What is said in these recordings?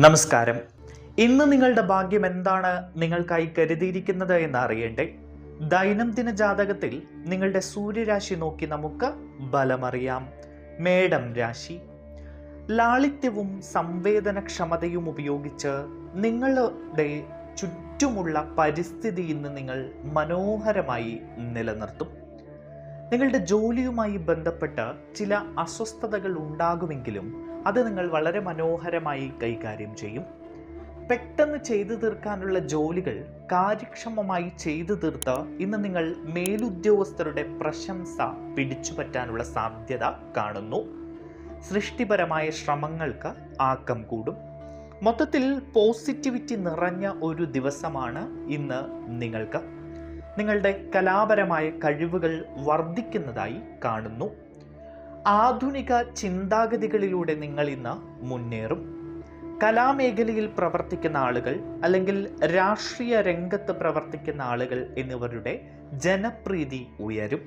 നമസ്കാരം. ഇന്ന് നിങ്ങളുടെ ഭാഗ്യം എന്താണ് നിങ്ങൾക്കായി കരുതിയിരിക്കുന്നത് എന്ന് അറിയണ്ടേ? ദൈനംദിന ജാതകത്തിൽ നിങ്ങളുടെ സൂര്യരാശി നോക്കി നമുക്ക് ബലമറിയാം. മേടം രാശി. ലാളിത്യവും സംവേദനക്ഷമതയും ഉപയോഗിച്ച് നിങ്ങളുടെ ചുറ്റുമുള്ള പരിസ്ഥിതി ഇന്ന് നിങ്ങൾ മനോഹരമായി നിലനിർത്തും. നിങ്ങളുടെ ജോലിയുമായി ബന്ധപ്പെട്ട് ചില അസ്വസ്ഥതകൾ ഉണ്ടാകുമെങ്കിലും അത് നിങ്ങൾ വളരെ മനോഹരമായി കൈകാര്യം ചെയ്യും. പെട്ടെന്ന് ചെയ്തു തീർക്കാനുള്ള ജോലികൾ കാര്യക്ഷമമായി ചെയ്തു തീർത്ത് ഇന്ന് നിങ്ങൾ മേലുദ്യോഗസ്ഥരുടെ പ്രശംസ പിടിച്ചുപറ്റാനുള്ള സാധ്യത കാണുന്നു. സൃഷ്ടിപരമായ ശ്രമങ്ങൾക്ക് ആക്കം കൂടും. മൊത്തത്തിൽ പോസിറ്റിവിറ്റി നിറഞ്ഞ ഒരു ദിവസമാണ് ഇന്ന് നിങ്ങൾക്ക്. നിങ്ങളുടെ കലാപരമായ കഴിവുകൾ വർദ്ധിക്കുന്നതായി കാണുന്നു. ആധുനിക ചിന്താഗതികളിലൂടെ നിങ്ങൾ ഇന്ന് മുന്നേറും. കലാമേഖലയിൽ പ്രവർത്തിക്കുന്ന ആളുകൾ അല്ലെങ്കിൽ രാഷ്ട്രീയ രംഗത്ത് പ്രവർത്തിക്കുന്ന ആളുകൾ എന്നിവരുടെ ജനപ്രീതി ഉയരും.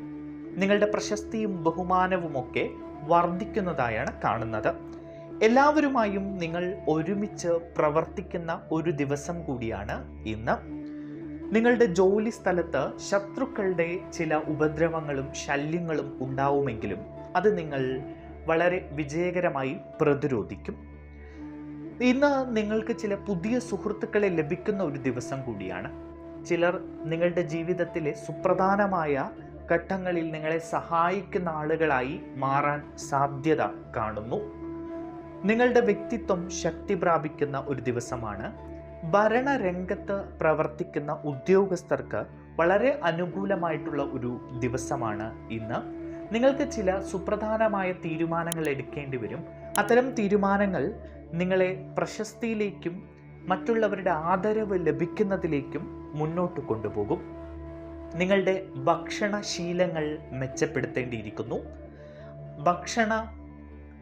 നിങ്ങളുടെ പ്രശസ്തിയും ബഹുമാനവുമൊക്കെ വർദ്ധിക്കുന്നതായാണ് കാണുന്നത്. എല്ലാവരുമായും നിങ്ങൾ ഒരുമിച്ച് പ്രവർത്തിക്കുന്ന ഒരു ദിവസം കൂടിയാണ് ഇന്ന്. നിങ്ങളുടെ ജോലി സ്ഥലത്ത് ശത്രുക്കളുടെ ചില ഉപദ്രവങ്ങളും ശല്യങ്ങളും ഉണ്ടാവുമെങ്കിലും അത് നിങ്ങൾ വളരെ വിജയകരമായി പ്രതിരോധിക്കും. ഇന്ന് നിങ്ങൾക്ക് ചില പുതിയ സുഹൃത്തുക്കളെ ലഭിക്കുന്ന ഒരു ദിവസം കൂടിയാണ്. ചിലർ നിങ്ങളുടെ ജീവിതത്തിലെ സുപ്രധാനമായ ഘട്ടങ്ങളിൽ നിങ്ങളെ സഹായിക്കുന്ന ആളുകളായി മാറാൻ സാധ്യത കാണുന്നു. നിങ്ങളുടെ വ്യക്തിത്വം ശക്തി പ്രാപിക്കുന്ന ഒരു ദിവസമാണ്. ഭരണരംഗത്ത് പ്രവർത്തിക്കുന്ന ഉദ്യോഗസ്ഥർക്ക് വളരെ അനുകൂലമായിട്ടുള്ള ഒരു ദിവസമാണ് ഇന്ന്. നിങ്ങൾക്ക് ചില സുപ്രധാനമായ തീരുമാനങ്ങൾ എടുക്കേണ്ടി വരും. അത്തരം തീരുമാനങ്ങൾ നിങ്ങളെ പ്രശസ്തിയിലേക്കും മറ്റുള്ളവരുടെ ആദരവ് ലഭിക്കുന്നതിലേക്കും മുന്നോട്ട് കൊണ്ടുപോകും. നിങ്ങളുടെ ഭക്ഷണശീലങ്ങൾ മെച്ചപ്പെടുത്തേണ്ടിയിരിക്കുന്നു. ഭക്ഷണ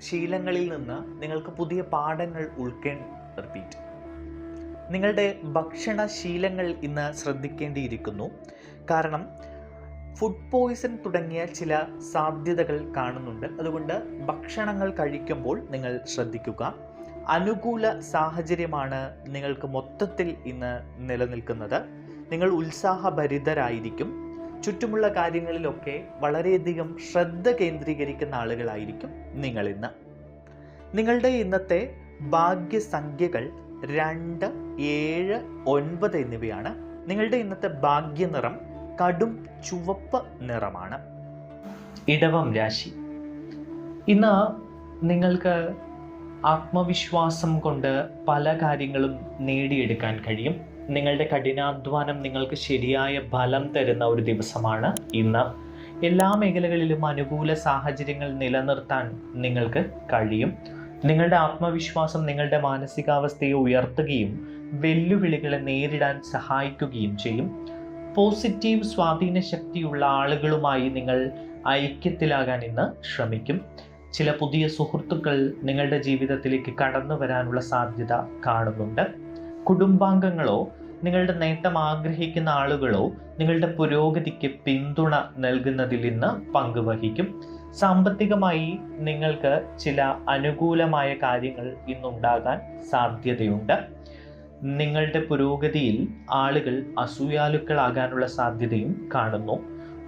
ശീലങ്ങളിൽ നിന്ന് നിങ്ങൾക്ക് പുതിയ പാഠങ്ങൾ നിങ്ങളുടെ ഭക്ഷണശീലങ്ങൾ ഇന്ന് ശ്രദ്ധിക്കേണ്ടിയിരിക്കുന്നു. കാരണം ഫുഡ് പോയ്സൺ തുടങ്ങിയ ചില സാധ്യതകൾ കാണുന്നുണ്ട്. അതുകൊണ്ട് ഭക്ഷണങ്ങൾ കഴിക്കുമ്പോൾ നിങ്ങൾ ശ്രദ്ധിക്കുക. അനുകൂല സാഹചര്യമാണ് നിങ്ങൾക്ക് മൊത്തത്തിൽ ഇന്ന് നിലനിൽക്കുന്നത്. നിങ്ങൾ ഉത്സാഹഭരിതരായിരിക്കും. ചുറ്റുമുള്ള കാര്യങ്ങളിലൊക്കെ വളരെയധികം ശ്രദ്ധ കേന്ദ്രീകരിക്കുന്ന ആളുകളായിരിക്കും നിങ്ങൾ ഇന്ന്. നിങ്ങളുടെ ഇന്നത്തെ ഭാഗ്യസംഖ്യകൾ 2, 7, 9 എന്നിവയാണ്. നിങ്ങളുടെ ഇന്നത്തെ ഭാഗ്യനിറം കടും ചുവപ്പ് നിറമാണ്. ഇടവം രാശി. ഇന്ന് നിങ്ങൾക്ക് ആത്മവിശ്വാസം കൊണ്ട് പല കാര്യങ്ങളും നേടിയെടുക്കാൻ കഴിയും. നിങ്ങളുടെ കഠിനാധ്വാനം നിങ്ങൾക്ക് ശരിയായ ഫലം തരുന്ന ഒരു ദിവസമാണ് ഇന്ന്. എല്ലാ മേഖലകളിലും അനുകൂല സാഹചര്യങ്ങൾ നിലനിർത്താൻ നിങ്ങൾക്ക് കഴിയും. നിങ്ങളുടെ ആത്മവിശ്വാസം നിങ്ങളുടെ മാനസികാവസ്ഥയെ ഉയർത്തുകയും വെല്ലുവിളികളെ നേരിടാൻ സഹായിക്കുകയും ചെയ്യും. പോസിറ്റീവ് സ്വാധീന ശക്തിയുള്ള ആളുകളുമായി നിങ്ങൾ ഐക്യത്തിലാകാൻ ഇന്ന് ശ്രമിക്കും. ചില പുതിയ സുഹൃത്തുക്കൾ നിങ്ങളുടെ ജീവിതത്തിലേക്ക് കടന്നു വരാനുള്ള സാധ്യത കാണുന്നുണ്ട്. കുടുംബാംഗങ്ങളോ നിങ്ങളുടെ നേട്ടം ആഗ്രഹിക്കുന്ന ആളുകളോ നിങ്ങളുടെ പുരോഗതിക്ക് പിന്തുണ നൽകുന്നതിൽ ഇന്ന് പങ്കുവഹിക്കും. സാമ്പത്തികമായി നിങ്ങൾക്ക് ചില അനുകൂലമായ കാര്യങ്ങൾ ഇന്നുണ്ടാകാൻ സാധ്യതയുണ്ട്. നിങ്ങളുടെ പുരോഗതിയിൽ ആളുകൾ അസൂയാലുക്കളാകാനുള്ള സാധ്യതയും കാണുന്നു.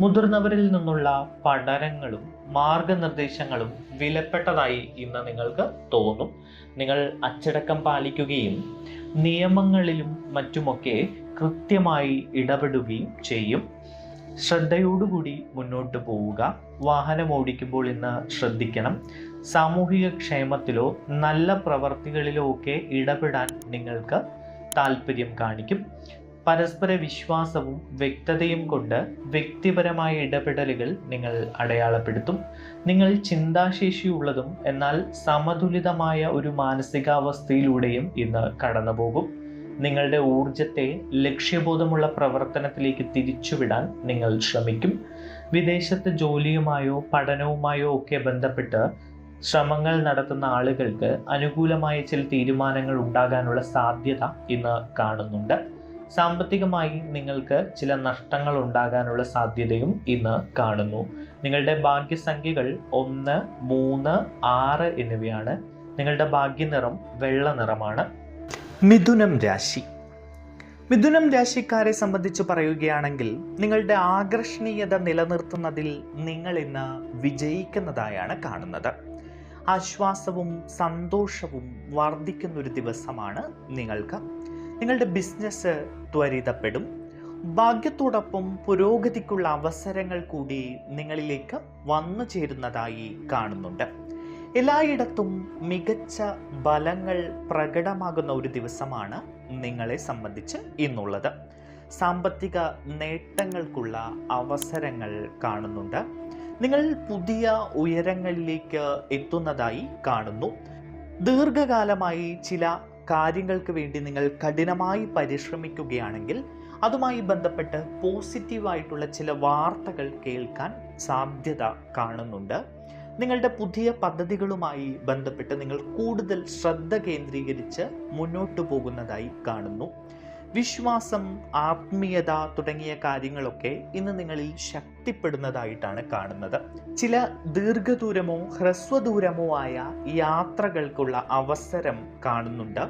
മുതിർന്നവരിൽ നിന്നുള്ള പഠനങ്ങളും മാർഗനിർദ്ദേശങ്ങളും വിലപ്പെട്ടതായി ഇന്ന് നിങ്ങൾക്ക് തോന്നും. നിങ്ങൾ അച്ചടക്കം പാലിക്കുകയും നിയമങ്ങളിലും മറ്റുമൊക്കെ കൃത്യമായി ഇടപെടുകയും ചെയ്യും. ശ്രദ്ധയോടുകൂടി മുന്നോട്ട് പോവുക. വാഹനം ഓടിക്കുമ്പോൾ ഇന്ന് ശ്രദ്ധിക്കണം. സാമൂഹിക ക്ഷേമത്തിലോ നല്ല പ്രവർത്തികളിലോ ഒക്കെ ഇടപെടാൻ നിങ്ങൾക്ക് താല്പര്യം കാണിക്കും. പരസ്പര വിശ്വാസവും വ്യക്തതയും കൊണ്ട് വ്യക്തിപരമായ ഇടപെടലുകൾ നിങ്ങൾ അടയാളപ്പെടുത്തും. നിങ്ങൾ ചിന്താശേഷിയുള്ളതും എന്നാൽ സമതുലിതമായ ഒരു മാനസികാവസ്ഥയിലൂടെയും ഇന്ന് കടന്നുപോകും. നിങ്ങളുടെ ഊർജത്തെ ലക്ഷ്യബോധമുള്ള പ്രവർത്തനത്തിലേക്ക് തിരിച്ചുവിടാൻ നിങ്ങൾ ശ്രമിക്കും. വിദേശത്ത് ജോലിയുമായോ പഠനവുമായോ ഒക്കെ ബന്ധപ്പെട്ട് ശ്രമങ്ങൾ നടത്തുന്ന ആളുകൾക്ക് അനുകൂലമായ ചില തീരുമാനങ്ങൾ ഉണ്ടാകാനുള്ള സാധ്യത ഇന്ന് കാണുന്നുണ്ട്. സാമ്പത്തികമായി നിങ്ങൾക്ക് ചില നഷ്ടങ്ങൾ ഉണ്ടാകാനുള്ള സാധ്യതയും ഇന്ന് കാണുന്നു. നിങ്ങളുടെ ഭാഗ്യസംഖ്യകൾ 1, 3, 6 എന്നിവയാണ്. നിങ്ങളുടെ ഭാഗ്യനിറം വെള്ള നിറമാണ്. മിഥുനം രാശി. മിഥുനം രാശിക്കാരെ സംബന്ധിച്ച് പറയുകയാണെങ്കിൽ നിങ്ങളുടെ ആകർഷണീയത നിലനിർത്തുന്നതിൽ നിങ്ങൾ ഇന്ന് വിജയിക്കുന്നതായാണ് കാണുന്നത്. ആശ്വാസവും സന്തോഷവും വർദ്ധിക്കുന്നൊരു ദിവസമാണ് നിങ്ങൾക്ക്. നിങ്ങളുടെ ബിസിനസ് ത്വരിതപ്പെടും. ഭാഗ്യത്തോടൊപ്പം പുരോഗതിക്കുള്ള അവസരങ്ങൾ കൂടി നിങ്ങളിലേക്ക് വന്നു ചേരുന്നതായി കാണുന്നുണ്ട്. എല്ലായിടത്തും മികച്ച ഫലങ്ങൾ പ്രകടമാകുന്ന ഒരു ദിവസമാണ് നിങ്ങളെ സംബന്ധിച്ച് ഇന്നുള്ളത്. സാമ്പത്തിക നേട്ടങ്ങൾക്കുള്ള അവസരങ്ങൾ കാണുന്നുണ്ട്. നിങ്ങൾ പുതിയ ഉയരങ്ങളിലേക്ക് എത്തുന്നതായി കാണുന്നു. ദീർഘകാലമായി ചില കാര്യങ്ങൾക്ക് വേണ്ടി നിങ്ങൾ കഠിനമായി പരിശ്രമിക്കുകയാണെങ്കിൽ അതുമായി ബന്ധപ്പെട്ട് പോസിറ്റീവായിട്ടുള്ള ചില വാർത്തകൾ കേൾക്കാൻ സാധ്യത കാണുന്നുണ്ട്. നിങ്ങളുടെ പുതിയ പദ്ധതികളുമായി ബന്ധപ്പെട്ട് നിങ്ങൾ കൂടുതൽ ശ്രദ്ധ കേന്ദ്രീകരിച്ച് മുന്നോട്ട് പോകുന്നതായി കാണുന്നു. വിശ്വാസം, ആത്മീയത തുടങ്ങിയ കാര്യങ്ങളൊക്കെ ഇന്ന് നിങ്ങളിൽ ശക്തിപ്പെടുന്നതായിട്ടാണ് കാണുന്നത്. ചില ദീർഘദൂരമോ ഹ്രസ്വദൂരമോ ആയ യാത്രകൾക്കുള്ള അവസരം കാണുന്നുണ്ട്.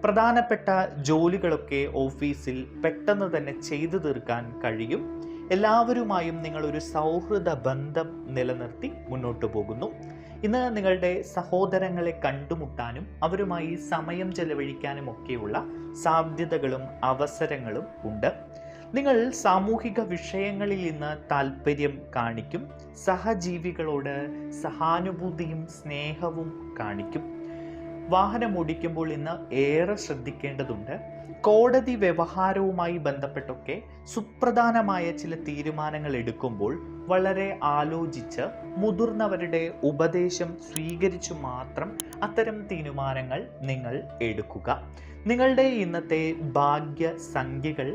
പ്രധാനപ്പെട്ട ജോലികളൊക്കെ ഓഫീസിൽ പെട്ടെന്ന് തന്നെ ചെയ്തു തീർക്കാൻ കഴിയും. എല്ലാവരുമായും നിങ്ങളൊരു സൗഹൃദ ബന്ധം നിലനിർത്തി മുന്നോട്ട് പോകുന്നു. ഇന്ന് നിങ്ങളുടെ സഹോദരങ്ങളെ കണ്ടുമുട്ടാനും അവരുമായി സമയം ചെലവഴിക്കാനും ഒക്കെയുള്ള സാധ്യതകളും അവസരങ്ങളും ഉണ്ട്. നിങ്ങൾ സാമൂഹിക വിഷയങ്ങളിൽ ഇന്ന് താല്പര്യം കാണിക്കും. സഹജീവികളോട് സഹാനുഭൂതിയും സ്നേഹവും കാണിക്കും. വാഹനം ഓടിക്കുമ്പോൾ ഇന്ന് ഏറെ ശ്രദ്ധിക്കേണ്ടതുണ്ട്. കോടതി വ്യവഹാരവുമായി ബന്ധപ്പെട്ടൊക്കെ സുപ്രധാനമായ ചില തീരുമാനങ്ങൾ എടുക്കുമ്പോൾ വളരെ ആലോചിച്ച് മുതിർന്നവരുടെ ഉപദേശം സ്വീകരിച്ചു മാത്രം അത്തരം തീരുമാനങ്ങൾ നിങ്ങൾ എടുക്കുക. നിങ്ങളുടെ ഇന്നത്തെ ഭാഗ്യ സംഖ്യകൾ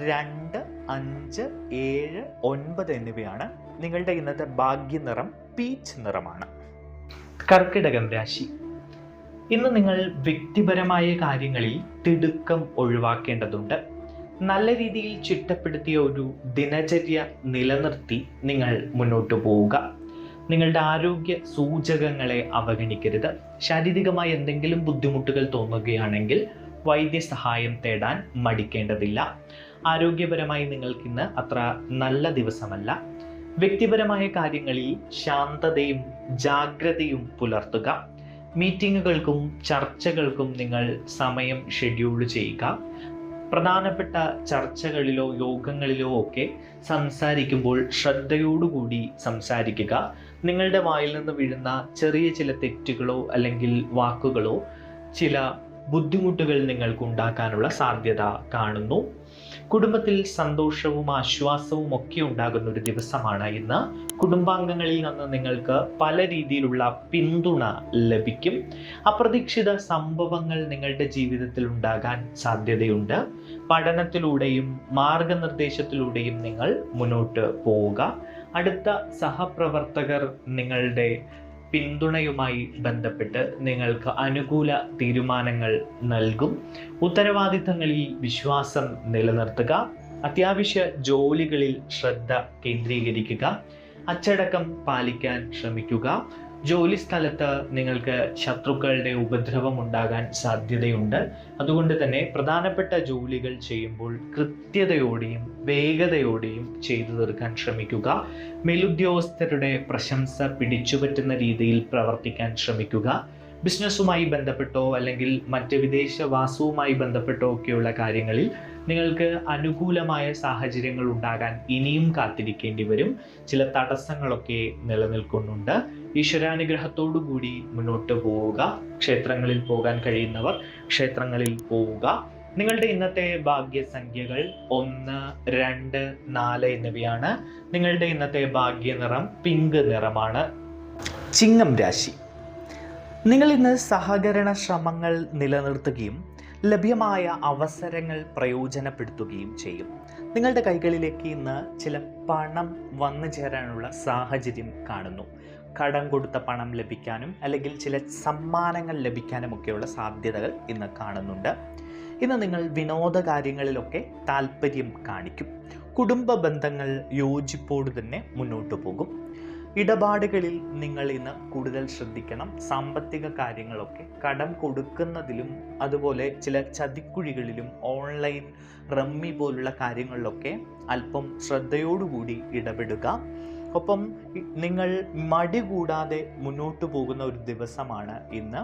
2, 5, 7, 9 എന്നിവയാണ്. നിങ്ങളുടെ ഇന്നത്തെ ഭാഗ്യനിറം പീച്ച് നിറമാണ്. കർക്കിടകം രാശി. ഇന്ന് നിങ്ങൾ വ്യക്തിപരമായ കാര്യങ്ങളിൽ തിടുക്കം ഒഴിവാക്കേണ്ടതുണ്ട്. നല്ല രീതിയിൽ ചിട്ടപ്പെടുത്തിയ ഒരു ദിനചര്യ നിലനിർത്തി നിങ്ങൾ മുന്നോട്ട് പോവുക. നിങ്ങളുടെ ആരോഗ്യ സൂചകങ്ങളെ അവഗണിക്കരുത്. ശാരീരികമായി എന്തെങ്കിലും ബുദ്ധിമുട്ടുകൾ തോന്നുകയാണെങ്കിൽ വൈദ്യസഹായം തേടാൻ മടിക്കേണ്ടതില്ല. ആരോഗ്യപരമായി നിങ്ങൾക്കിന്ന് അത്ര നല്ല ദിവസമല്ല. വ്യക്തിപരമായ കാര്യങ്ങളിൽ ശാന്തതയും ജാഗ്രതയും പുലർത്തുക. മീറ്റിങ്ങുകൾക്കും ചർച്ചകൾക്കും നിങ്ങൾ സമയം ഷെഡ്യൂൾ ചെയ്യുക. പ്രധാനപ്പെട്ട ചർച്ചകളിലോ യോഗങ്ങളിലോ ഒക്കെ സംസാരിക്കുമ്പോൾ ശ്രദ്ധയോടുകൂടി സംസാരിക്കുക. നിങ്ങളുടെ വായിൽ നിന്ന് വീഴുന്ന ചെറിയ ചില തെറ്റുകളോ അല്ലെങ്കിൽ വാക്കുകളോ ചില ബുദ്ധിമുട്ടുകൾ നിങ്ങൾക്ക് ഉണ്ടാക്കാനുള്ള സാധ്യത കാണുന്നു. കുടുംബത്തിൽ സന്തോഷവും ആശ്വാസവും ഒക്കെ ഉണ്ടാകുന്ന ഒരു ദിവസമാണ് ഇന്ന്. കുടുംബാംഗങ്ങളിൽ നിന്ന് നിങ്ങൾക്ക് പല രീതിയിലുള്ള പിന്തുണ ലഭിക്കും. അപ്രതീക്ഷിത സംഭവങ്ങൾ നിങ്ങളുടെ ജീവിതത്തിൽ ഉണ്ടാകാൻ സാധ്യതയുണ്ട്. പഠനത്തിലൂടെയും മാർഗനിർദ്ദേശത്തിലൂടെയും നിങ്ങൾ മുന്നോട്ട് പോവുക. അടുത്ത സഹപ്രവർത്തകർ നിങ്ങളുടെ പിന്തുണയുമായി ബന്ധപ്പെട്ട് നിങ്ങൾക്ക് അനുകൂല തീരുമാനങ്ങൾ നൽകും. ഉത്തരവാദിത്തങ്ങളിൽ വിശ്വാസം നിലനിർത്തുക. അത്യാവശ്യ ജോലികളിൽ ശ്രദ്ധ കേന്ദ്രീകരിക്കുക. അച്ചടക്കം പാലിക്കാൻ ശ്രമിക്കുക. ജോലി സ്ഥലത്ത് നിങ്ങൾക്ക് ശത്രുക്കളുടെ ഉപദ്രവം ഉണ്ടാകാൻ സാധ്യതയുണ്ട്. അതുകൊണ്ട് തന്നെ പ്രധാനപ്പെട്ട ജോലികൾ ചെയ്യുമ്പോൾ കൃത്യതയോടെയും വേഗതയോടെയും ചെയ്തു തീർക്കാൻ ശ്രമിക്കുക. മേലുദ്യോഗസ്ഥരുടെ പ്രശംസ പിടിച്ചുപറ്റുന്ന രീതിയിൽ പ്രവർത്തിക്കാൻ ശ്രമിക്കുക. ബിസിനസ്സുമായി ബന്ധപ്പെട്ടോ അല്ലെങ്കിൽ മറ്റ് വിദേശവാസവുമായി ബന്ധപ്പെട്ടോ ഒക്കെയുള്ള കാര്യങ്ങളിൽ നിങ്ങൾക്ക് അനുകൂലമായ സാഹചര്യങ്ങൾ ഉണ്ടാകാൻ ഇനിയും കാത്തിരിക്കേണ്ടി വരും. ചില തടസ്സങ്ങളൊക്കെ നിലനിൽക്കുന്നുണ്ട്. ഈശ്വരാനുഗ്രഹത്തോടു കൂടി മുന്നോട്ട് പോവുക. ക്ഷേത്രങ്ങളിൽ പോകാൻ കഴിയുന്നവർ ക്ഷേത്രങ്ങളിൽ പോവുക. നിങ്ങളുടെ ഇന്നത്തെ ഭാഗ്യസംഖ്യകൾ 1, 2, 4 എന്നിവയാണ്. നിങ്ങളുടെ ഇന്നത്തെ ഭാഗ്യനിറം പിങ്ക് നിറമാണ്. ചിങ്ങം രാശി. നിങ്ങൾ ഇന്ന് സഹകരണ ശ്രമങ്ങൾ നിലനിർത്തുകയും ലഭ്യമായ അവസരങ്ങൾ പ്രയോജനപ്പെടുത്തുകയും ചെയ്യും. നിങ്ങളുടെ കൈകളിലേക്ക് ഇന്ന് ചില പണം വന്നു ചേരാനുള്ള സാഹചര്യം കാണുന്നു. കടം കൊടുത്ത പണം ലഭിക്കാനും അല്ലെങ്കിൽ ചില സമ്മാനങ്ങൾ ലഭിക്കാനും ഒക്കെയുള്ള സാധ്യതകൾ ഇന്ന് കാണുന്നുണ്ട്. ഇന്ന് നിങ്ങൾ വിനോദ കാര്യങ്ങളിലൊക്കെ താല്പര്യം കാണിക്കും. കുടുംബ ബന്ധങ്ങൾ യോജിപ്പോട് തന്നെ മുന്നോട്ട് പോകും. ഇടപാടുകളിൽ നിങ്ങൾ ഇന്ന് കൂടുതൽ ശ്രദ്ധിക്കണം. സാമ്പത്തിക കാര്യങ്ങളൊക്കെ കടം കൊടുക്കുന്നതിലും അതുപോലെ ചില ചതിക്കുഴികളിലും ഓൺലൈൻ റമ്മി പോലുള്ള കാര്യങ്ങളിലൊക്കെ അല്പം ശ്രദ്ധയോടുകൂടി ഇടപെടുക. ഒപ്പം നിങ്ങൾ മടി കൂടാതെ മുന്നോട്ട് പോകുന്ന ഒരു ദിവസമാണ് ഇന്ന്.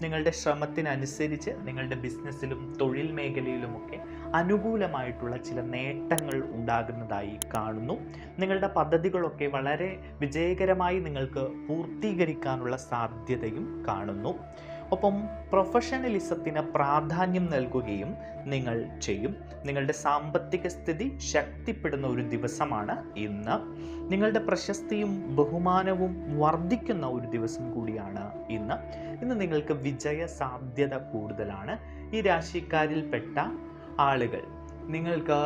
നിങ്ങളുടെ ശ്രമത്തിനനുസരിച്ച് നിങ്ങളുടെ ബിസിനസ്സിലും തൊഴിൽ മേഖലയിലുമൊക്കെ അനുകൂലമായിട്ടുള്ള ചില നേട്ടങ്ങൾ ഉണ്ടാകുന്നതായി കാണുന്നു. നിങ്ങളുടെ പദ്ധതികളൊക്കെ വളരെ വിജയകരമായി നിങ്ങൾക്ക് പൂർത്തീകരിക്കാനുള്ള സാധ്യതയും കാണുന്നു. ഒപ്പം പ്രൊഫഷണലിസത്തിന് പ്രാധാന്യം നൽകുകയും നിങ്ങൾ ചെയ്യും. നിങ്ങളുടെ സാമ്പത്തിക സ്ഥിതി ശക്തിപ്പെടുന്ന ഒരു ദിവസമാണ് ഇന്ന്. നിങ്ങളുടെ പ്രശസ്തിയും ബഹുമാനവും വർദ്ധിക്കുന്ന ഒരു ദിവസം കൂടിയാണ് ഇന്ന്. ഇന്ന് നിങ്ങൾക്ക് വിജയ സാധ്യത കൂടുതലാണ്. ഈ രാശിക്കാരിൽപ്പെട്ട ആളുകൾ നിങ്ങൾക്ക്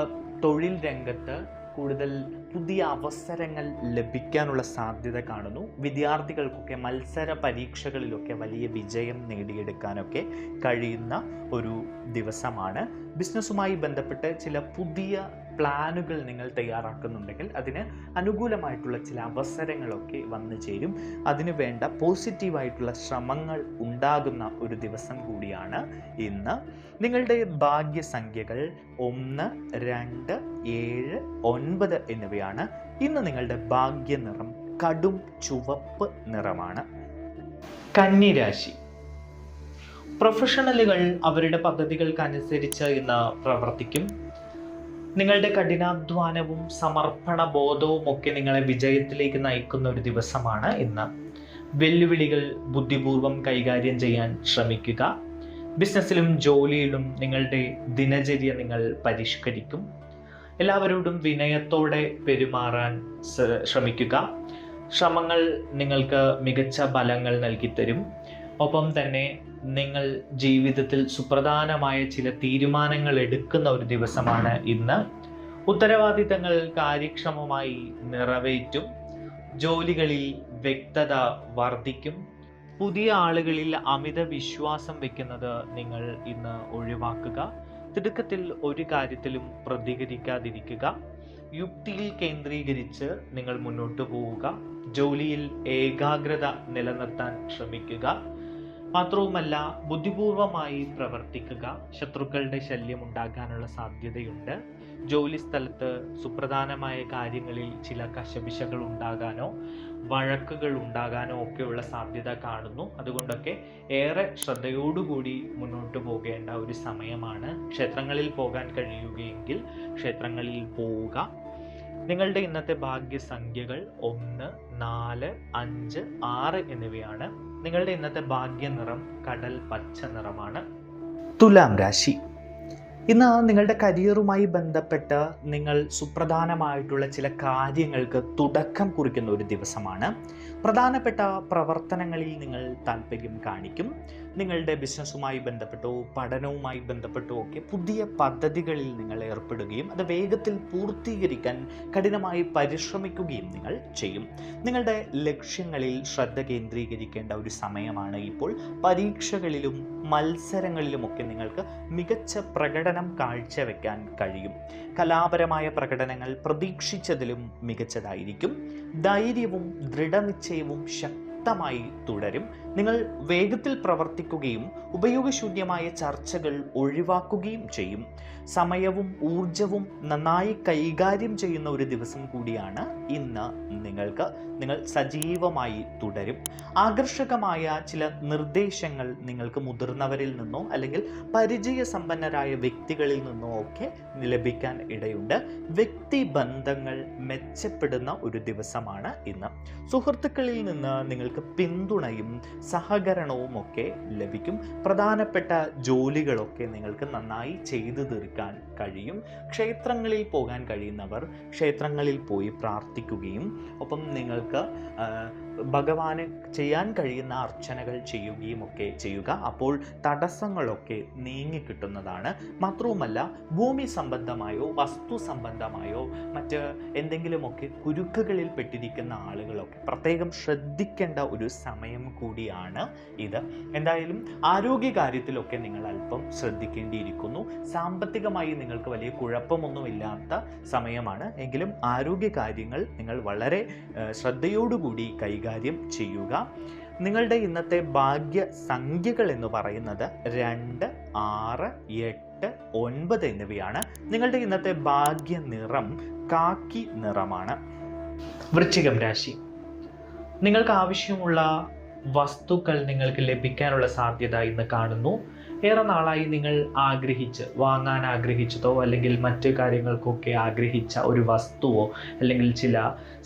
തൊഴിൽ രംഗത്ത് കൂടുതൽ പുതിയ അവസരങ്ങൾ ലഭിക്കാനുള്ള സാധ്യത കാണുന്നു. വിദ്യാർത്ഥികൾക്കൊക്കെ മത്സര പരീക്ഷകളിലൊക്കെ വലിയ വിജയം നേടിയെടുക്കാനൊക്കെ കഴിയുന്ന ഒരു ദിവസമാണ്. ബിസിനസ്സുമായി ബന്ധപ്പെട്ട് ചില പുതിയ പ്ലാനുകൾ നിങ്ങൾ തയ്യാറാക്കുന്നുണ്ടെങ്കിൽ അതിന് അനുകൂലമായിട്ടുള്ള ചില അവസരങ്ങളൊക്കെ വന്നു ചേരും. അതിനു വേണ്ട പോസിറ്റീവായിട്ടുള്ള ശ്രമങ്ങൾ ഉണ്ടാകുന്ന ഒരു ദിവസം കൂടിയാണ് ഇന്ന്. നിങ്ങളുടെ ഭാഗ്യസംഖ്യകൾ 1, 2, 7, 9 എന്നിവയാണ്. ഇന്ന് നിങ്ങളുടെ ഭാഗ്യ നിറം കടും ചുവപ്പ് നിറമാണ്. കന്നിരാശി. പ്രൊഫഷണലുകൾ അവരുടെ പദ്ധതികൾക്കനുസരിച്ച് ഇന്ന് പ്രവർത്തിക്കും. നിങ്ങളുടെ കഠിനാധ്വാനവും സമർപ്പണ ബോധവും ഒക്കെ നിങ്ങളെ വിജയത്തിലേക്ക് നയിക്കുന്ന ഒരു ദിവസമാണ് ഇന്ന്. വെല്ലുവിളികൾ ബുദ്ധിപൂർവം കൈകാര്യം ചെയ്യാൻ ശ്രമിക്കുക. ബിസിനസ്സിലും ജോലിയിലും നിങ്ങളുടെ ദിനചര്യ നിങ്ങൾ പരിഷ്കരിക്കും. എല്ലാവരോടും വിനയത്തോടെ പെരുമാറാൻ ശ്രമിക്കുക. ശ്രമങ്ങൾ നിങ്ങൾക്ക് മികച്ച ഫലങ്ങൾ നൽകിത്തരും. ഒപ്പം തന്നെ നിങ്ങൾ ജീവിതത്തിൽ സുപ്രധാനമായ ചില തീരുമാനങ്ങൾ എടുക്കുന്ന ഒരു ദിവസമാണ് ഇന്ന്. ഉത്തരവാദിത്തങ്ങൾ കാര്യക്ഷമമായി നിറവേറ്റും. ജോലികളിൽ വ്യക്തത വർദ്ധിക്കും. പുതിയ ആളുകളിൽ അമിത വിശ്വാസം വെക്കുന്നത് നിങ്ങൾ ഇന്ന് ഒഴിവാക്കുക. തിടുക്കത്തിൽ ഒരു കാര്യത്തിലും പ്രതികരിക്കാതിരിക്കുക. യുക്തിയിൽ കേന്ദ്രീകരിച്ച് നിങ്ങൾ മുന്നോട്ട് പോവുക. ജോലിയിൽ ഏകാഗ്രത നിലനിർത്താൻ ശ്രമിക്കുക. മാത്രവുമല്ല, ബുദ്ധിപൂർവമായി പ്രവർത്തിക്കുക. ശത്രുക്കളുടെ ശല്യം ഉണ്ടാകാനുള്ള സാധ്യതയുണ്ട്. ജോലി സ്ഥലത്ത് സുപ്രധാനമായ കാര്യങ്ങളിൽ ചില കശപിശകൾ ഉണ്ടാകാനോ വഴക്കുകൾ ഉണ്ടാകാനോ ഒക്കെയുള്ള സാധ്യത കാണുന്നു. അതുകൊണ്ടൊക്കെ ഏറെ ശ്രദ്ധയോടുകൂടി മുന്നോട്ട് പോകേണ്ട ഒരു സമയമാണ്. ക്ഷേത്രങ്ങളിൽ പോകാൻ കഴിയുകയെങ്കിൽ ക്ഷേത്രങ്ങളിൽ പോവുക. നിങ്ങളുടെ ഇന്നത്തെ ഭാഗ്യസംഖ്യകൾ 1, 4, 5, 6 എന്നിവയാണ്. നിങ്ങളുടെ ഇന്നത്തെ ഭാഗ്യ നിറം കടൽ പച്ച നിറമാണ്. തുലാം രാശി. ഇന്ന് നിങ്ങളുടെ കരിയറുമായി ബന്ധപ്പെട്ട് നിങ്ങൾ സുപ്രധാനമായിട്ടുള്ള ചില കാര്യങ്ങൾക്ക് തുടക്കം കുറിക്കുന്ന ഒരു ദിവസമാണ്. പ്രധാനപ്പെട്ട പ്രവർത്തനങ്ങളിൽ നിങ്ങൾ താല്പര്യം കാണിക്കും. നിങ്ങളുടെ ബിസിനസ്സുമായി ബന്ധപ്പെട്ടോ പഠനവുമായി ബന്ധപ്പെട്ടോ ഒക്കെ പുതിയ പദ്ധതികളിൽ നിങ്ങൾ ഏർപ്പെടുകയും അത് വേഗത്തിൽ പൂർത്തീകരിക്കാൻ കഠിനമായി പരിശ്രമിക്കുകയും നിങ്ങൾ ചെയ്യും. നിങ്ങളുടെ ലക്ഷ്യങ്ങളിൽ ശ്രദ്ധ കേന്ദ്രീകരിക്കേണ്ട ഒരു സമയമാണ് ഇപ്പോൾ. പരീക്ഷകളിലും മത്സരങ്ങളിലുമൊക്കെ നിങ്ങൾക്ക് മികച്ച പ്രകടനം കാഴ്ചവെക്കാൻ കഴിയും. കലാപരമായ പ്രകടനങ്ങൾ പ്രതീക്ഷിച്ചതിലും മികച്ചതായിരിക്കും. ധൈര്യവും ദൃഢനിശ്ചയവും ശക്തമായി തുടരും. നിങ്ങൾ വേഗത്തിൽ പ്രവർത്തിക്കുകയും ഉപയോഗശൂന്യമായ ചർച്ചകൾ ഒഴിവാക്കുകയും ചെയ്യും. സമയവും ഊർജവും നന്നായി കൈകാര്യം ചെയ്യുന്ന ഒരു ദിവസം കൂടിയാണ് ഇന്ന്. നിങ്ങൾ സജീവമായി തുടരും. ആകർഷകമായ ചില നിർദ്ദേശങ്ങൾ നിങ്ങൾക്ക് മുതിർന്നവരിൽ നിന്നോ അല്ലെങ്കിൽ പരിചയസമ്പന്നരായ വ്യക്തികളിൽ നിന്നോ ഒക്കെ ലഭിക്കാൻ ഇടയുണ്ട്. വ്യക്തിബന്ധങ്ങൾ മെച്ചപ്പെടുന്ന ഒരു ദിവസമാണ് ഇന്ന്. സുഹൃത്തുക്കളിൽ നിന്ന് നിങ്ങൾക്ക് പിന്തുണയും സഹകരണവും ഒക്കെ ലഭിക്കും. പ്രധാനപ്പെട്ട ജോലികളൊക്കെ നിങ്ങൾക്ക് നന്നായി ചെയ്തു തീർക്കാൻ കഴിയും. ക്ഷേത്രങ്ങളിൽ പോകാൻ കഴിയുന്നവർ ക്ഷേത്രങ്ങളിൽ പോയി പ്രാർത്ഥിക്കുകയും ഒപ്പം നിങ്ങൾക്ക് ഭഗവാന് ചെയ്യാൻ കഴിയുന്ന അർച്ചനകൾ ചെയ്യുകയും ഒക്കെ ചെയ്യുക. അപ്പോൾ തടസ്സങ്ങളൊക്കെ നീങ്ങിക്കിട്ടുന്നതാണ്. മാത്രവുമല്ല, ഭൂമി സംബന്ധമായോ വസ്തു സംബന്ധമായോ മറ്റ് എന്തെങ്കിലുമൊക്കെ കുരുക്കുകളിൽ പെട്ടിരിക്കുന്ന ആളുകളൊക്കെ പ്രത്യേകം ശ്രദ്ധിക്കേണ്ട ഒരു സമയം കൂടിയാണ് ഇത്. എന്തായാലും ആരോഗ്യകാര്യത്തിലൊക്കെ നിങ്ങൾ അല്പം ശ്രദ്ധിക്കേണ്ടിയിരിക്കുന്നു. സാമ്പത്തികമായി നിങ്ങൾക്ക് വലിയ കുഴപ്പമൊന്നുമില്ലാത്ത സമയമാണ്. എങ്കിലും ആരോഗ്യ കാര്യങ്ങൾ നിങ്ങൾ വളരെ ശ്രദ്ധയോടുകൂടി കൈകാര്യം ചെയ്യുക. നിങ്ങളുടെ ഇന്നത്തെ ഭാഗ്യ സംഖ്യകൾ എന്ന് പറയുന്നത് 2, 6, 8, 9 എന്നിവയാണ്. നിങ്ങളുടെ ഇന്നത്തെ ഭാഗ്യ നിറം കാക്കി നിറമാണ്. വൃശ്ചികം രാശി, നിങ്ങൾക്ക് ആവശ്യമുള്ള വസ്തുക്കൾ നിങ്ങൾക്ക് ലഭിക്കാനുള്ള സാധ്യത ഇന്ന് കാണുന്നു. ഏറെ നാളായി നിങ്ങൾ വാങ്ങാൻ ആഗ്രഹിച്ചതോ അല്ലെങ്കിൽ മറ്റ് കാര്യങ്ങൾക്കൊക്കെ ആഗ്രഹിച്ച ഒരു വസ്തുവോ അല്ലെങ്കിൽ ചില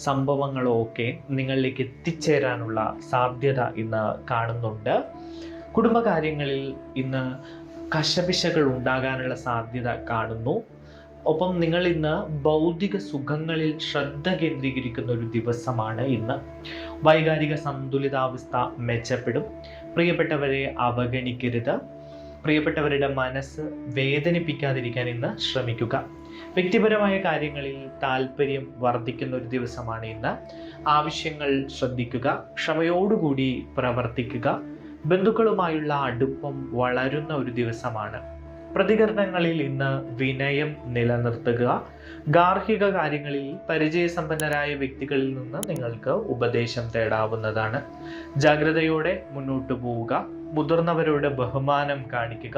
സംഭവങ്ങളോ ഒക്കെ നിങ്ങളിലേക്ക് എത്തിച്ചേരാനുള്ള സാധ്യത ഇന്ന് കാണുന്നുണ്ട്. കുടുംബകാര്യങ്ങളിൽ ഇന്ന് കശപിശകൾ ഉണ്ടാകാനുള്ള സാധ്യത കാണുന്നു. ഒപ്പം നിങ്ങൾ ഇന്ന് ഭൗതിക സുഖങ്ങളിൽ ശ്രദ്ധ കേന്ദ്രീകരിക്കുന്ന ഒരു ദിവസമാണ് ഇന്ന്. വൈകാരിക സന്തുലിതാവസ്ഥ മെച്ചപ്പെടും. പ്രിയപ്പെട്ടവരെ അവഗണിക്കരുത്. പ്രിയപ്പെട്ടവരുടെ മനസ്സ് വേദനിപ്പിക്കാതിരിക്കാൻ ഇന്ന് ശ്രമിക്കുക. വ്യക്തിപരമായ കാര്യങ്ങളിൽ താല്പര്യം വർദ്ധിക്കുന്ന ഒരു ദിവസമാണ് ഇന്ന്. ആവശ്യങ്ങൾ ശ്രദ്ധിക്കുക. ക്ഷമയോടുകൂടി പ്രവർത്തിക്കുക. ബന്ധുക്കളുമായുള്ള അടുപ്പം വളരുന്ന ഒരു ദിവസമാണ്. പ്രതികരണങ്ങളിൽ ഇന്ന് വിനയം നിലനിർത്തുക. ഗാർഹിക കാര്യങ്ങളിൽ പരിചയസമ്പന്നരായ വ്യക്തികളിൽ നിന്ന് നിങ്ങൾക്ക് ഉപദേശം തേടാവുന്നതാണ്. ജാഗ്രതയോടെ മുന്നോട്ടു പോവുക. മുതിർന്നവരോട് ബഹുമാനം കാണിക്കുക.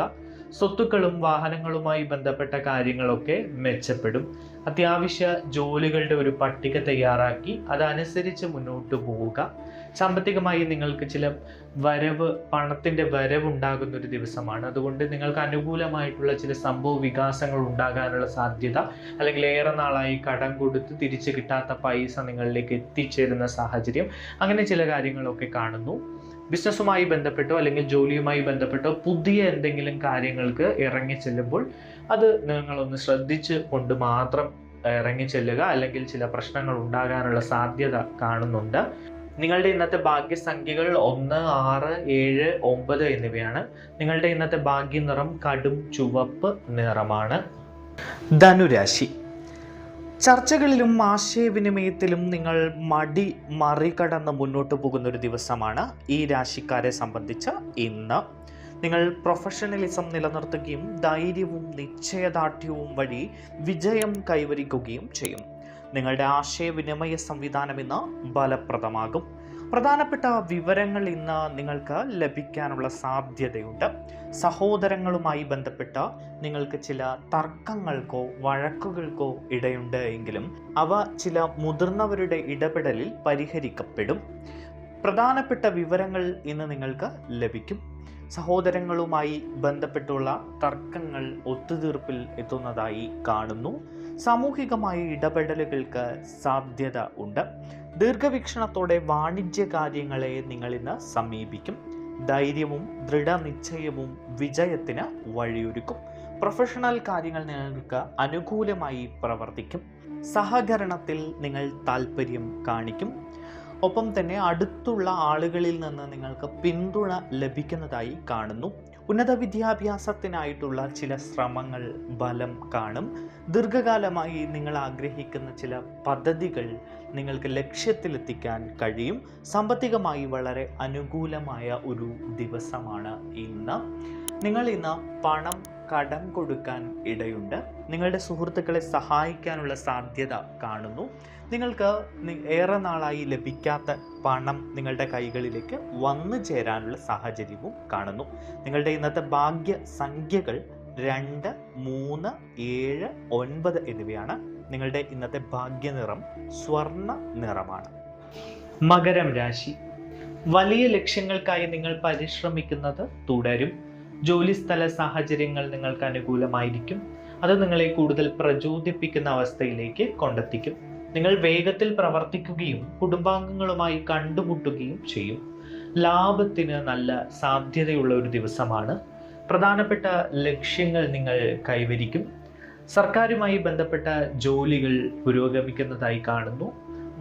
സ്വത്തുക്കളും വാഹനങ്ങളുമായി ബന്ധപ്പെട്ട കാര്യങ്ങളൊക്കെ മെച്ചപ്പെടും. അത്യാവശ്യ ജോലികളുടെ ഒരു പട്ടിക തയ്യാറാക്കി അതനുസരിച്ച് മുന്നോട്ട് പോവുക. സാമ്പത്തികമായി നിങ്ങൾക്ക് ചില പണത്തിൻ്റെ വരവുണ്ടാകുന്ന ഒരു ദിവസമാണ്. അതുകൊണ്ട് നിങ്ങൾക്ക് അനുകൂലമായിട്ടുള്ള ചില സംഭവ വികാസങ്ങൾ ഉണ്ടാകാനുള്ള സാധ്യത, അല്ലെങ്കിൽ ഏറെ നാളായി കടം കൊടുത്ത് തിരിച്ചു കിട്ടാത്ത പൈസ നിങ്ങളിലേക്ക് എത്തിച്ചേരുന്ന സാഹചര്യം, അങ്ങനെ ചില കാര്യങ്ങളൊക്കെ കാണുന്നു. ബിസിനസ്സുമായി ബന്ധപ്പെട്ടോ അല്ലെങ്കിൽ ജോലിയുമായി ബന്ധപ്പെട്ടോ പുതിയ എന്തെങ്കിലും കാര്യങ്ങൾക്ക് ഇറങ്ങി ചെല്ലുമ്പോൾ അത് നിങ്ങളൊന്ന് ശ്രദ്ധിച്ച് കൊണ്ട് മാത്രം ഇറങ്ങി ചെല്ലുക, അല്ലെങ്കിൽ ചില പ്രശ്നങ്ങൾ ഉണ്ടാകാനുള്ള സാധ്യത കാണുന്നുണ്ട്. നിങ്ങളുടെ ഇന്നത്തെ ഭാഗ്യസംഖ്യകൾ 1, 6, 7, 9 എന്നിവയാണ്. നിങ്ങളുടെ ഇന്നത്തെ ഭാഗ്യ നിറം കടും ചുവപ്പ് നിറമാണ്. ധനുരാശി, ചർച്ചകളിലും ആശയവിനിമയത്തിലും നിങ്ങൾ മറികടന്ന് മുന്നോട്ട് പോകുന്ന ഒരു ദിവസമാണ് ഈ രാശിക്കാരെ സംബന്ധിച്ച് ഇന്ന്. നിങ്ങൾ പ്രൊഫഷണലിസം നിലനിർത്തുകയും ധൈര്യവും നിശ്ചയദാർഢ്യവും വഴി വിജയം കൈവരിക്കുകയും ചെയ്യും. നിങ്ങളുടെ ആശയവിനിമയ സംവിധാനം ഇന്ന് ഫലപ്രദമാകും. പ്രധാനപ്പെട്ട വിവരങ്ങൾ ഇന്ന് നിങ്ങൾക്ക് ലഭിക്കാനുള്ള സാധ്യതയുണ്ട്. സഹോദരങ്ങളുമായി ബന്ധപ്പെട്ട നിങ്ങൾക്ക് ചില തർക്കങ്ങൾക്കോ വഴക്കുകൾക്കോ ഇടയുണ്ട് എങ്കിലും അവ ചില മുതിർന്നവരുടെ ഇടപെടലിൽ പരിഹരിക്കപ്പെടും. പ്രധാനപ്പെട്ട വിവരങ്ങൾ ഇന്ന് നിങ്ങൾക്ക് ലഭിക്കും. സഹോദരങ്ങളുമായി ബന്ധപ്പെട്ടുള്ള തർക്കങ്ങൾ ഒത്തുതീർപ്പിൽ എത്തുന്നതായി കാണുന്നു. സാമൂഹികമായ ഇടപെടലുകൾക്ക് സാധ്യത ഉണ്ട്. ദീർഘവീക്ഷണത്തോടെ വാണിജ്യ കാര്യങ്ങളെ നിങ്ങൾ ഇന്ന് സമീപിക്കും. ധൈര്യവും ദൃഢനിശ്ചയവും വിജയത്തിന് വഴിയൊരുക്കും. പ്രൊഫഷണൽ കാര്യങ്ങൾ നിങ്ങൾക്ക് അനുകൂലമായി പ്രവർത്തിക്കും. സഹകരണത്തിൽ നിങ്ങൾ താല്പര്യം കാണിക്കും. ഒപ്പം തന്നെ അടുത്തുള്ള ആളുകളിൽ നിന്ന് നിങ്ങൾക്ക് പിന്തുണ ലഭിക്കുന്നതായി കാണുന്നു. ഉന്നത വിദ്യാഭ്യാസത്തിനായിട്ടുള്ള ചില ശ്രമങ്ങൾ ഫലം കാണും. ദീർഘകാലമായി നിങ്ങൾ ആഗ്രഹിക്കുന്ന ചില പദ്ധതികൾ നിങ്ങൾക്ക് ലക്ഷ്യത്തിലെത്തിക്കാൻ കഴിയും. സാമ്പത്തികമായി വളരെ അനുകൂലമായ ഒരു ദിവസമാണ് ഇന്ന്. നിങ്ങൾ ഇന്ന് പണം കടം കൊടുക്കാൻ ഇടയുണ്ട്. നിങ്ങളുടെ സുഹൃത്തുക്കളെ സഹായിക്കാനുള്ള സാധ്യത കാണുന്നു. നിങ്ങൾക്ക് ഏറെ നാളായി ലഭിക്കാത്ത പണം നിങ്ങളുടെ കൈകളിലേക്ക് വന്നു ചേരാനുള്ള സാഹചര്യവും കാണുന്നു. നിങ്ങളുടെ ഇന്നത്തെ ഭാഗ്യ സംഖ്യകൾ 2, 3, 7, 9 എന്നിവയാണ്. നിങ്ങളുടെ ഇന്നത്തെ ഭാഗ്യനിറം സ്വർണ്ണ നിറമാണ്. മകരം രാശി, വലിയ ലക്ഷ്യങ്ങൾക്കായി നിങ്ങൾ പരിശ്രമിക്കുന്നത് തുടരും. ജോലിസ്ഥല സാഹചര്യങ്ങൾ നിങ്ങൾക്ക് അനുകൂലമായിരിക്കും. അത് നിങ്ങളെ കൂടുതൽ പ്രചോദിപ്പിക്കുന്ന അവസ്ഥയിലേക്ക് കൊണ്ടെത്തിക്കും. നിങ്ങൾ വേഗത്തിൽ പ്രവർത്തിക്കുകയും കുടുംബാംഗങ്ങളുമായി കണ്ടുമുട്ടുകയും ചെയ്യും. ലാഭത്തിന് നല്ല സാധ്യതയുള്ള ഒരു ദിവസമാണ്. പ്രധാനപ്പെട്ട ലക്ഷ്യങ്ങൾ നിങ്ങൾ കൈവരിക്കും. സർക്കാരുമായി ബന്ധപ്പെട്ട ജോലികൾ പുരോഗമിക്കുന്നതായി കാണുന്നു.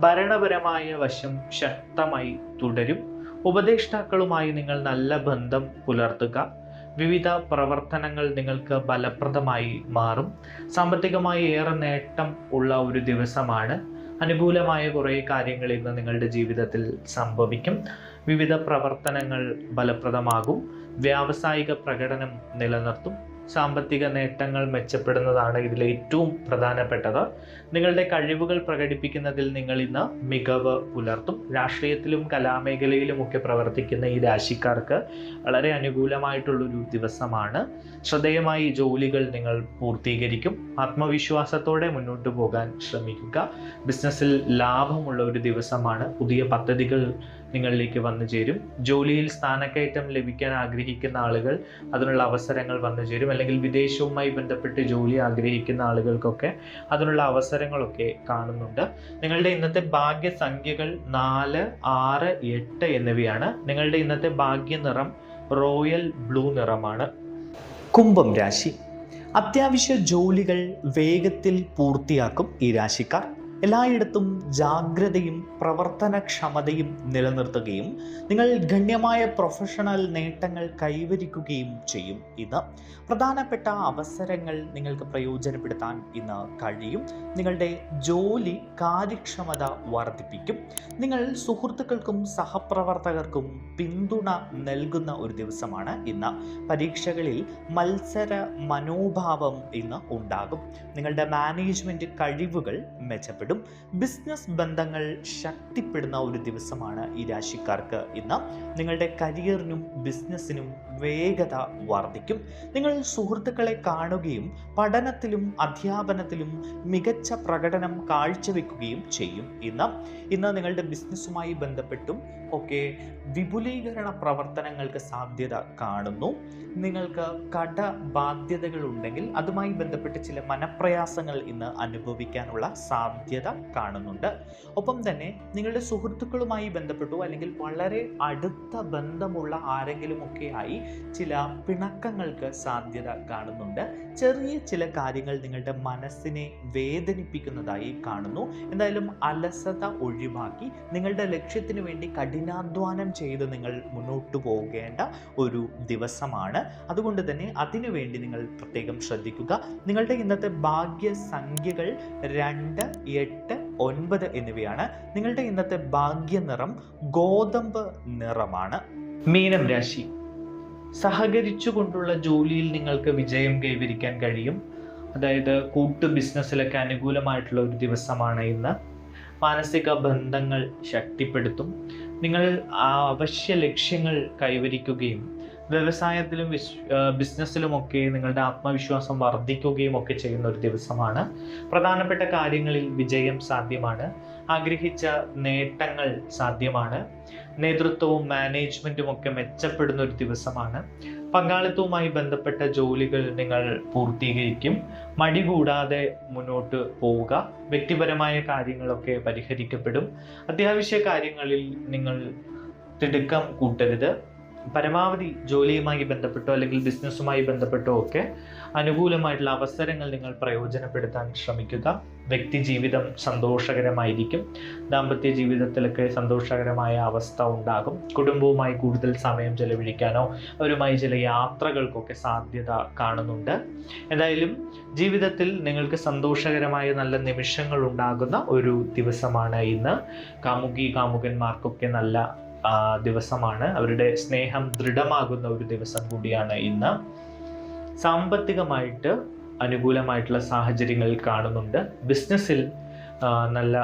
ഭരണപരമായ വശം ശക്തമായി തുടരും. ഉപദേഷ്ടാക്കളുമായി നിങ്ങൾ നല്ല ബന്ധം പുലർത്തുക. വിവിധ പ്രവർത്തനങ്ങൾ നിങ്ങൾക്ക് ഫലപ്രദമായി മാറും. സാമ്പത്തികമായി ഏറെ നേട്ടം ഉള്ള ഒരു ദിവസമാണ്. അനുകൂലമായ കുറേ കാര്യങ്ങൾ ഇന്ന് നിങ്ങളുടെ ജീവിതത്തിൽ സംഭവിക്കും. വിവിധ പ്രവർത്തനങ്ങൾ ഫലപ്രദമാകും. വ്യാവസായിക പ്രകടനം നിലനിർത്തും. സാമ്പത്തിക നേട്ടങ്ങൾ മെച്ചപ്പെടുന്നതാണ് ഇതിൽ ഏറ്റവും പ്രധാനപ്പെട്ടത്. നിങ്ങളുടെ കഴിവുകൾ പ്രകടിപ്പിക്കുന്നതിൽ നിങ്ങൾ ഇന്ന് മികവ് പുലർത്തും. രാഷ്ട്രീയത്തിലും കലാമേഖലയിലും ഒക്കെ പ്രവർത്തിക്കുന്ന ഈ രാശിക്കാർക്ക് വളരെ അനുകൂലമായിട്ടുള്ളൊരു ദിവസമാണ്. ശ്രദ്ധേയമായി ജോലികൾ നിങ്ങൾ പൂർത്തീകരിക്കും. ആത്മവിശ്വാസത്തോടെ മുന്നോട്ട് പോകാൻ ശ്രമിക്കുക. ബിസിനസ്സിൽ ലാഭമുള്ള ഒരു ദിവസമാണ്. പുതിയ പദ്ധതികൾ നിങ്ങളിലേക്ക് വന്നു ചേരും. ജോലിയിൽ സ്ഥാനക്കയറ്റം ലഭിക്കാൻ ആഗ്രഹിക്കുന്ന ആളുകൾ അതിനുള്ള അവസരങ്ങൾ വന്നു ചേരും. അല്ലെങ്കിൽ വിദേശവുമായി ബന്ധപ്പെട്ട് ജോലി ആഗ്രഹിക്കുന്ന ആളുകൾക്കൊക്കെ അതിനുള്ള അവസരങ്ങളൊക്കെ കാണുന്നുണ്ട്. നിങ്ങളുടെ ഇന്നത്തെ ഭാഗ്യസംഖ്യകൾ 4, 6, 8 എന്നിവയാണ്. നിങ്ങളുടെ ഇന്നത്തെ ഭാഗ്യ നിറം റോയൽ ബ്ലൂ നിറമാണ്. കുംഭം രാശി. അത്യാവശ്യ ജോലികൾ വേഗത്തിൽ പൂർത്തിയാക്കും ഈ രാശിക്കാർ. എല്ലായിടത്തും ജാഗ്രതയും പ്രവർത്തനക്ഷമതയും നിലനിർത്തുകയും നിങ്ങൾ ഗണ്യമായ പ്രൊഫഷണൽ നേട്ടങ്ങൾ കൈവരിക്കുകയും ചെയ്യും. ഇന്ന് പ്രധാനപ്പെട്ട അവസരങ്ങൾ നിങ്ങൾക്ക് പ്രയോജനപ്പെടുത്താൻ ഇന്ന് കഴിയും. നിങ്ങളുടെ ജോലി കാര്യക്ഷമത വർദ്ധിപ്പിക്കും. നിങ്ങൾ സുഹൃത്തുക്കൾക്കും സഹപ്രവർത്തകർക്കും പിന്തുണ നൽകുന്ന ഒരു ദിവസമാണ് ഇന്ന്. പരീക്ഷകളിൽ മത്സര മനോഭാവം ഇന്ന് ഉണ്ടാകും. നിങ്ങളുടെ മാനേജ്മെന്റ് കഴിവുകൾ മെച്ചപ്പെടും. ബിസിനസ് ബന്ധങ്ങൾ ശക്തിപ്പെടുന്ന ഒരു ദിവസമാണ് ഈ രാശിക്കാർക്ക് ഇന്ന്. നിങ്ങളുടെ കരിയറിനും ബിസിനസ്സിനും വേഗത വർദ്ധിക്കും. നിങ്ങൾ സുഹൃത്തുക്കളെ കാണുകയും പഠനത്തിലും അധ്യാപനത്തിലും മികച്ച പ്രകടനം കാഴ്ചവെക്കുകയും ചെയ്യും. ഇന്ന് നിങ്ങളുടെ ബിസിനസ്സുമായി ബന്ധപ്പെട്ടും ഒക്കെ വിപുലീകരണ പ്രവർത്തനങ്ങൾക്ക് സാധ്യത കാണുന്നു. നിങ്ങൾക്ക് കടബാധ്യതകൾ ഉണ്ടെങ്കിൽ അതുമായി ബന്ധപ്പെട്ട് ചില മനപ്രയാസങ്ങൾ ഇന്ന് അനുഭവിക്കാനുള്ള സാധ്യത കാണുന്നുണ്ട്. ഒപ്പം തന്നെ നിങ്ങളുടെ സുഹൃത്തുക്കളുമായി ബന്ധപ്പെട്ടു അല്ലെങ്കിൽ വളരെ അടുത്ത ബന്ധമുള്ള ആരെങ്കിലും ഒക്കെയായി ചില പിണക്കങ്ങൾക്ക് സാധ്യത കാണുന്നുണ്ട്. ചെറിയ ചില കാര്യങ്ങൾ നിങ്ങളുടെ മനസ്സിനെ വേദനിപ്പിക്കുന്നതായി കാണുന്നു. എന്തായാലും അലസത ഒഴിവാക്കി നിങ്ങളുടെ ലക്ഷ്യത്തിന് വേണ്ടി കഠിനാധ്വാനം ചെയ്ത് നിങ്ങൾ മുന്നോട്ട് പോകേണ്ട ഒരു ദിവസമാണ്. അതുകൊണ്ട് തന്നെ അതിനുവേണ്ടി നിങ്ങൾ പ്രത്യേകം ശ്രദ്ധിക്കുക. നിങ്ങളുടെ ഇന്നത്തെ ഭാഗ്യസംഖ്യകൾ 2, 8, 9 എന്നിവയാണ്. നിങ്ങളുടെ ഇന്നത്തെ ഭാഗ്യ നിറം ഗോതമ്പ് നിറമാണ്. മീനം രാശി. സഹകരിച്ചുകൊണ്ടുള്ള ജോലിയിൽ നിങ്ങൾക്ക് വിജയം കൈവരിക്കാൻ കഴിയും. അതായത് കൂട്ടു ബിസിനസ്സിലൊക്കെ അനുകൂലമായിട്ടുള്ള ഒരു ദിവസമാണ് ഇന്ന്. മാനസിക ബന്ധങ്ങൾ ശക്തിപ്പെടുത്തും. നിങ്ങൾ അവശ്യ ലക്ഷ്യങ്ങൾ കൈവരിക്കുകയും വ്യവസായത്തിലും ബിസിനസ്സിലുമൊക്കെ നിങ്ങളുടെ ആത്മവിശ്വാസം വർദ്ധിക്കുകയും ഒക്കെ ചെയ്യുന്ന ഒരു ദിവസമാണ്. പ്രധാനപ്പെട്ട കാര്യങ്ങളിൽ വിജയം സാധ്യമാണ്. ആഗ്രഹിച്ച നേട്ടങ്ങൾ സാധ്യമാണ്. നേതൃത്വവും മാനേജ്മെന്റും ഒക്കെ മെച്ചപ്പെടുന്ന ഒരു ദിവസമാണ്. പങ്കാളിത്തവുമായി ബന്ധപ്പെട്ട ജോലികൾ നിങ്ങൾ പൂർത്തീകരിക്കും. മടി കൂടാതെ മുന്നോട്ട് പോവുക. വ്യക്തിപരമായ കാര്യങ്ങളൊക്കെ പരിഹരിക്കപ്പെടും. അത്യാവശ്യ കാര്യങ്ങളിൽ നിങ്ങൾ തിടുക്കം കൂട്ടരുത്. പരമാവധി ജോലിയുമായി ബന്ധപ്പെട്ടോ അല്ലെങ്കിൽ ബിസിനസ്സുമായി ബന്ധപ്പെട്ടോ ഒക്കെ അനുകൂലമായിട്ടുള്ള അവസരങ്ങൾ നിങ്ങൾ പ്രയോജനപ്പെടുത്താൻ ശ്രമിക്കുക. വ്യക്തി ജീവിതം സന്തോഷകരമായിരിക്കും. ദാമ്പത്യ ജീവിതത്തിലൊക്കെ സന്തോഷകരമായ അവസ്ഥ ഉണ്ടാകും. കുടുംബവുമായി കൂടുതൽ സമയം ചെലവഴിക്കാനോ അവരുമായി ചില യാത്രകൾക്കൊക്കെ സാധ്യത കാണുന്നുണ്ട്. എന്തായാലും ജീവിതത്തിൽ നിങ്ങൾക്ക് സന്തോഷകരമായ നല്ല നിമിഷങ്ങൾ ഉണ്ടാകുന്ന ഒരു ദിവസമാണ് ഇന്ന്. കാമുകന്മാർക്കൊക്കെ നല്ല ദിവസമാണ്. അവരുടെ സ്നേഹം ദൃഢമാകുന്ന ഒരു ദിവസം കൂടിയാണ് ഇന്ന്. സാമ്പത്തികമായിട്ട് അനുകൂലമായിട്ടുള്ള സാഹചര്യങ്ങൾ കാണുന്നുണ്ട്. ബിസിനസ്സിൽ നല്ല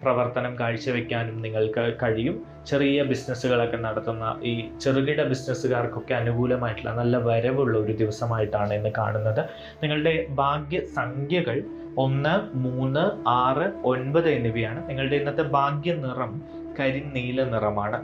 പ്രവർത്തനം കാഴ്ചവെക്കാനും നിങ്ങൾക്ക് കഴിയും. ചെറിയ ബിസിനസ്സുകളൊക്കെ നടത്തുന്ന ഈ ചെറുകിട ബിസിനസ്സുകാർക്കൊക്കെ അനുകൂലമായിട്ടുള്ള നല്ല വരവുള്ള ഒരു ദിവസമായിട്ടാണ് ഇന്ന് കാണുന്നത്. നിങ്ങളുടെ ഭാഗ്യസംഖ്യകൾ 1, 3, 6, 9 എന്നിവയാണ്. നിങ്ങളുടെ ഇന്നത്തെ ഭാഗ്യ നിറം കരിനീല നിറമാണ്.